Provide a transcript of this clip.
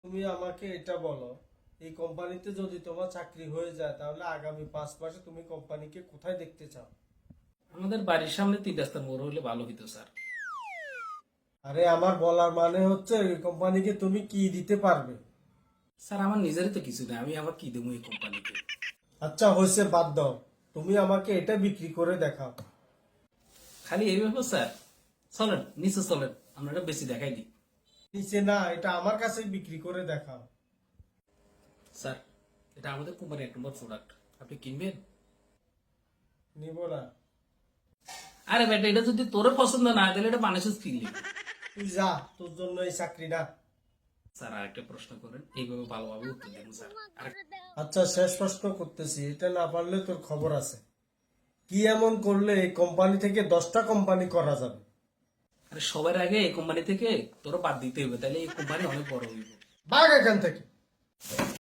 তুমি আমাকে এটা বলো, এই কোম্পানিতে যদি তোমার চাকরি হয়ে যায় তাহলে আগামী 5 মাসে তুমি কোম্পানিকে কোথায় দেখতে চাও? আমাদের বাড়ির সামনে 3 রাস্তার মোড় হলে ভালো হতো স্যার। আরে আমার বলার মানে হচ্ছে এই কোম্পানিকে তুমি কি দিতে পারবে। স্যার আমার নিজেরই তো কিছু নেই, আমি আবার কি দেবো এই কোম্পানিকে? আচ্ছা হয়েছে, বাদ দাও। তুমি আমাকে এটা বিক্রি করে দেখাও। খালি এই ব্যাপার স্যার? চলেন নিচে চলেন, আমরা এটা বেশি দেখাই দিই। নিচে না, এটা আমার কাছে বিক্রি করে দেখাও। স্যার এটা আমাদের কোম্পানির 1 নম্বর প্রোডাক্ট, আপনি কিনবেন? নিব না। আরে বেটা, এটা যদি তোর পছন্দ না হয় তাহলে এটা মানুষের কিনলি। তুই যা, তোর জন্য এই চাকরি না। স্যার আরেকটা প্রশ্ন করেন, এইভাবে ভালোভাবে উত্তর দেন স্যার। আচ্ছা শেষ প্রশ্ন করতেছি, এটা না পারলে তোর খবর আছে। কি এমন করলে এই কোম্পানি থেকে 10টা কোম্পানি করা যাবে? আরে সবার আগে এই কোম্পানি থেকে তোর বাদ দিতে হবে, তাহলে এই কোম্পানি অনেক বড় হইব। ভাগ এখান থেকে।